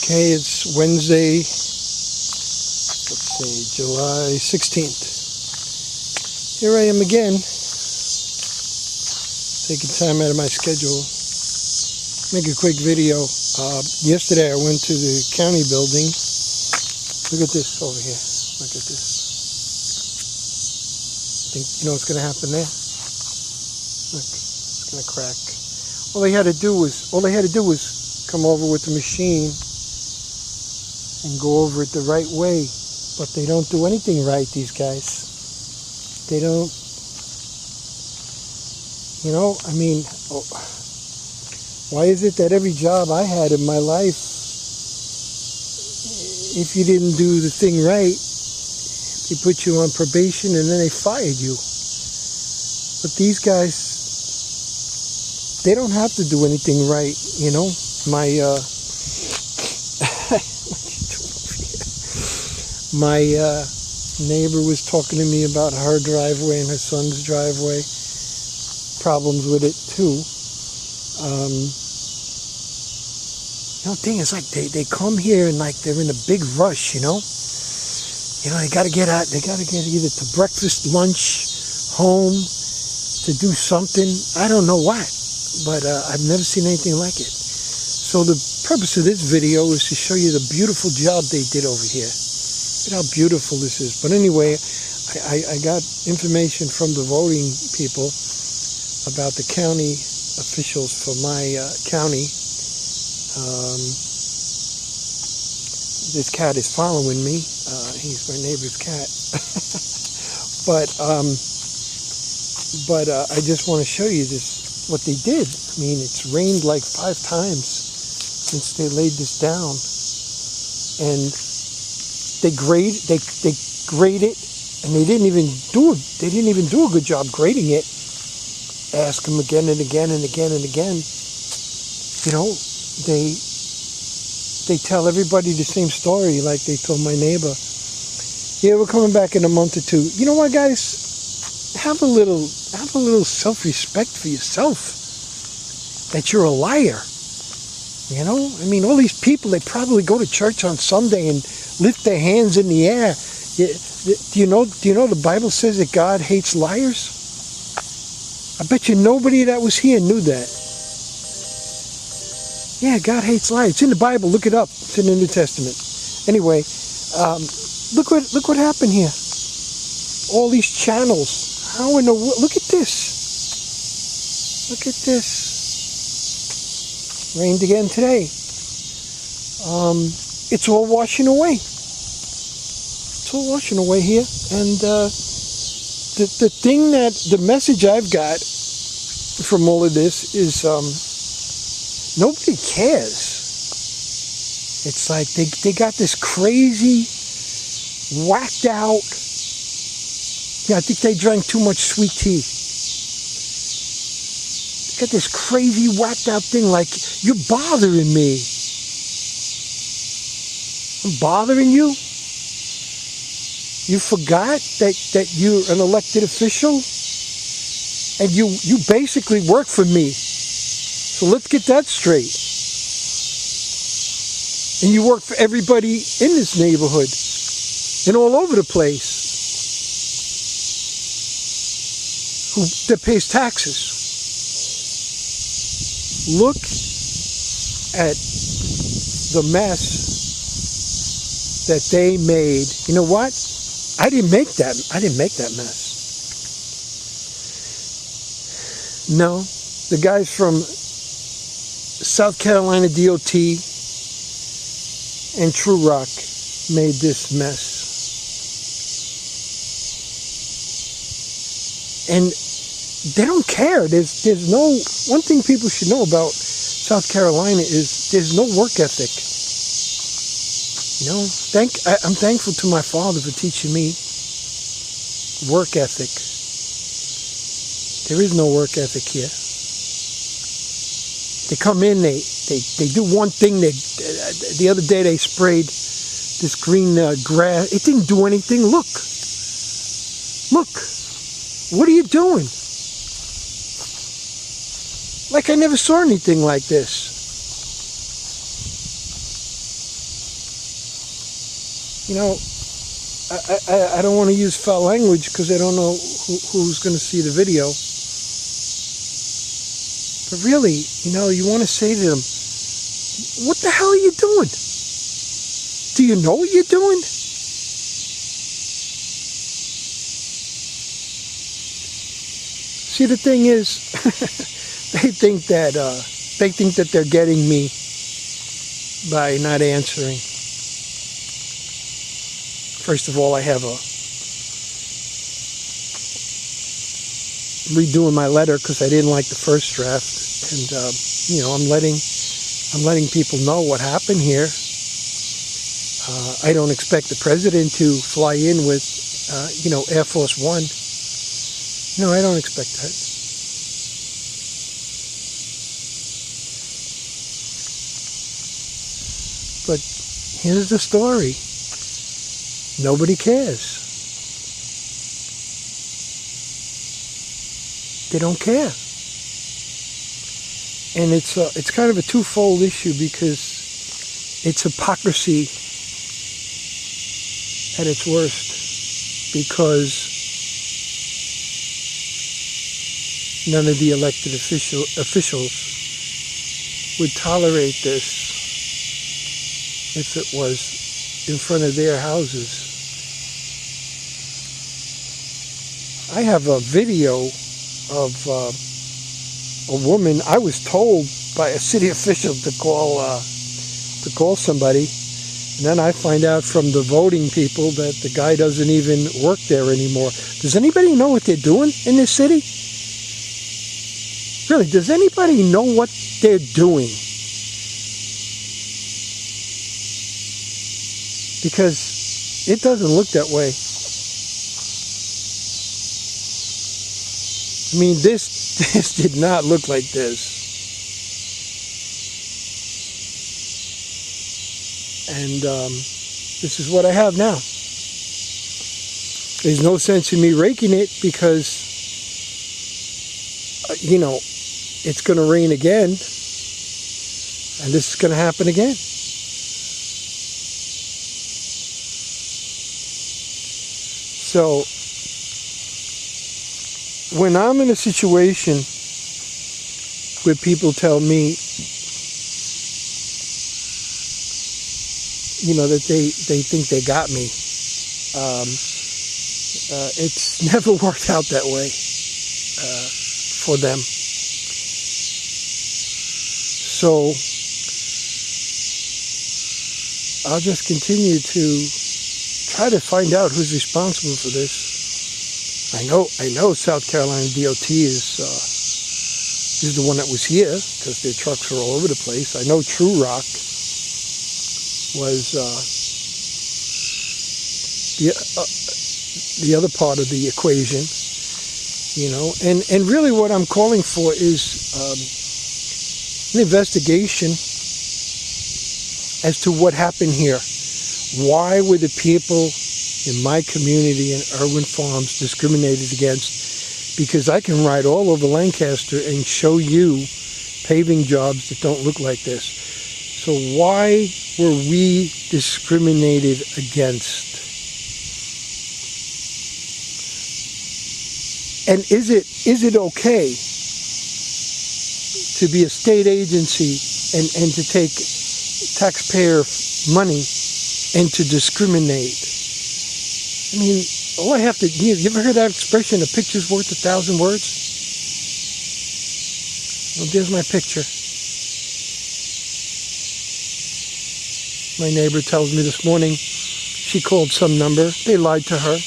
Okay, it's Wednesday, let's see, July 16th. Here I am again, taking time out of my schedule. Make a quick video. Yesterday I went to the county building. Look at this over here. Look at this. Think you know what's going to happen there? Look, it's going to crack. All they had to do was come over with the machine and go over it the right way. But they don't do anything right, these guys. They don't, you know, I mean, why is it that every job I had in my life, if you didn't do the thing right, they put you on probation and then they fired you? But these guys, they don't have to do anything right, you know. My neighbor was talking to me about her driveway and her son's driveway. Problems with it too. You know, the thing is, like, they come here and like they're in a big rush, you know. You know, they got to get out. They got to get either to breakfast, lunch, home, to do something. I don't know what, but I've never seen anything like it. So the purpose of this video is to show you the beautiful job they did over here. Look at how beautiful this is. But anyway, I got information from the voting people about the county officials for my county. This cat is following me. He's my neighbor's cat. but I just want to show you this, what they did. I mean, it's rained like 5 times since they laid this down, and they grade it, and they didn't even do a good job grading it. Ask them again and again and again and again. You know, they tell everybody the same story, like they told my neighbor. Yeah, we're coming back in a month or 2. You know what, guys? Have a little self-respect for yourself. That you're a liar. You know, I mean, all these people, they probably go to church on Sunday and lift their hands in the air. Do you know the Bible says that God hates liars? I bet you nobody that was here knew that. Yeah, God hates liars. It's in the Bible. Look it up. It's in the New Testament. Anyway, look what happened here. All these channels. How in the world? Look at this. Look at this. Rained again today. It's all washing away. It's all washing away here. And the message I've got from all of this is nobody cares. It's like they got this crazy, whacked out. Yeah, I think they drank too much sweet tea. Got this crazy whacked out thing like, you're bothering me. I'm bothering you? You forgot that you're an elected official? And you basically work for me. So let's get that straight. And you work for everybody in this neighborhood and all over the place that pays taxes. Look at the mess that they made. You know what? I didn't make that mess. No, the guys from South Carolina DOT and True Rock made this mess. And they don't care. There's no, one thing people should know about South Carolina is there's no work ethic. You know, I'm thankful to my father for teaching me work ethic. There is no work ethic here. They come in, they do one thing. The other day they sprayed this green grass. It didn't do anything. Look. What are you doing? Like I never saw anything like this. you know, I don't want to use foul language because I don't know who's going to see the video. But really, you know, you want to say to them, what the hell are you doing? Do you know what you're doing? See, the thing is, they think that they're getting me by not answering. First of all, I have redoing my letter because I didn't like the first draft, and you know, I'm letting people know what happened here. I don't expect the president to fly in with you know, Air Force One. No, I don't expect that. But here's the story. Nobody cares. They don't care. And it's kind of a twofold issue because it's hypocrisy at its worst, because none of the elected officials would tolerate this if it was in front of their houses. I have a video of a woman. I was told by a city official to call somebody, and then I find out from the voting people that the guy doesn't even work there anymore. Does anybody know what they're doing in this city? Really, does anybody know what they're doing? Because it doesn't look that way. I mean, this did not look like this. And this is what I have now. There's no sense in me raking it because, you know, it's going to rain again, and this is going to happen again. So, when I'm in a situation where people tell me, you know, that they think they got me, it's never worked out that way for them. So I'll just continue to try to find out who's responsible for this. I know South Carolina DOT is the one that was here because their trucks were all over the place. I know True Rock was the other part of the equation, you know. And really what I'm calling for is an investigation as to what happened here. Why were the people in my community in ERWIN Farms discriminated against? Because I can ride all over Lancaster and show you paving jobs that don't look like this. So why were we discriminated against? And is it okay to be a state agency and to take taxpayer money and to discriminate? I mean, all I have to... You ever heard that expression, a picture's worth 1,000 words? Well, there's my picture. My neighbor tells me this morning she called some number. They lied to her.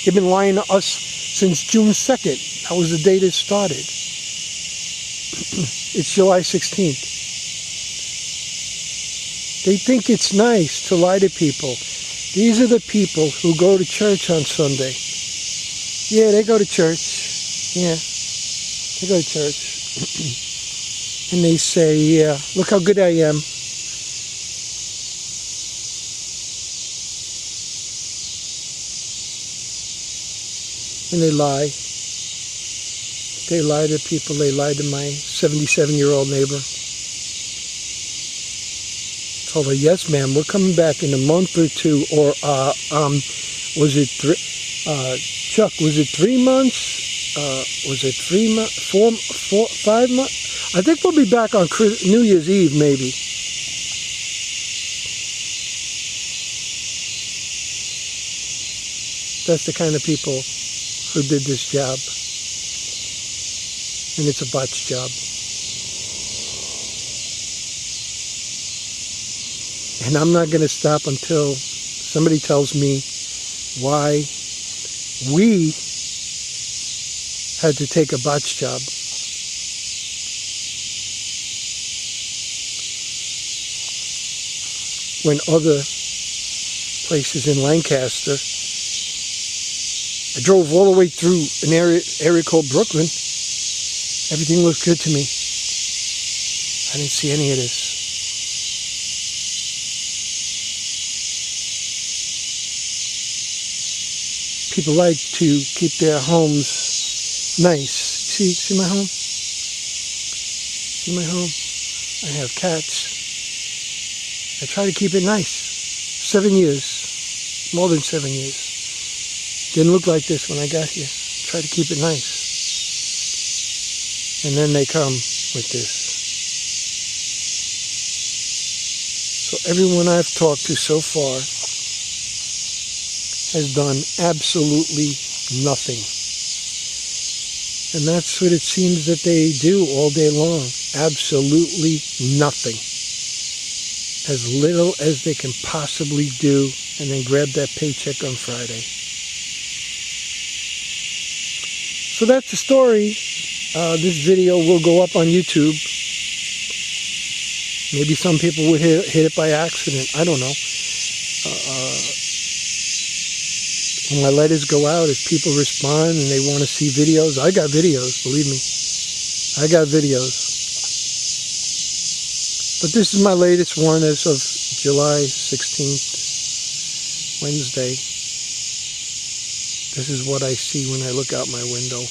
They've been lying to us since June 2nd. That was the date it started. It's July 16th. They think it's nice to lie to people. These are the people who go to church on Sunday. Yeah, they go to church. Yeah, they go to church. And they say, yeah, look how good I am. And they lie. They lie to people. They lie to my 77-year-old neighbor. It's told her, yes, ma'am, we're coming back in a month or two. Or, was it Chuck, was it 3 months? Was it 3 months, 5 months? I think we'll be back on New Year's Eve, maybe. That's the kind of people who did this job. And it's a botch job. And I'm not going to stop until somebody tells me why we had to take a botch job. When other places in Lancaster, I drove all the way through an area called Brooklyn. Everything looked good to me. I didn't see any of this. People like to keep their homes nice. See my home? See my home? I have cats. I try to keep it nice. 7 years. More than 7 years. Didn't look like this when I got here. Try to keep it nice. And then they come with this. So everyone I've talked to so far has done absolutely nothing. And that's what it seems that they do all day long. Absolutely nothing. As little as they can possibly do, and then grab that paycheck on Friday. So that's the story. This video will go up on YouTube. Maybe some people would hit it by accident. I don't know. When my letters go out, if people respond and they want to see videos, I got videos, believe me. I got videos. But this is my latest one as of July 16th, Wednesday. This is what I see when I look out my window.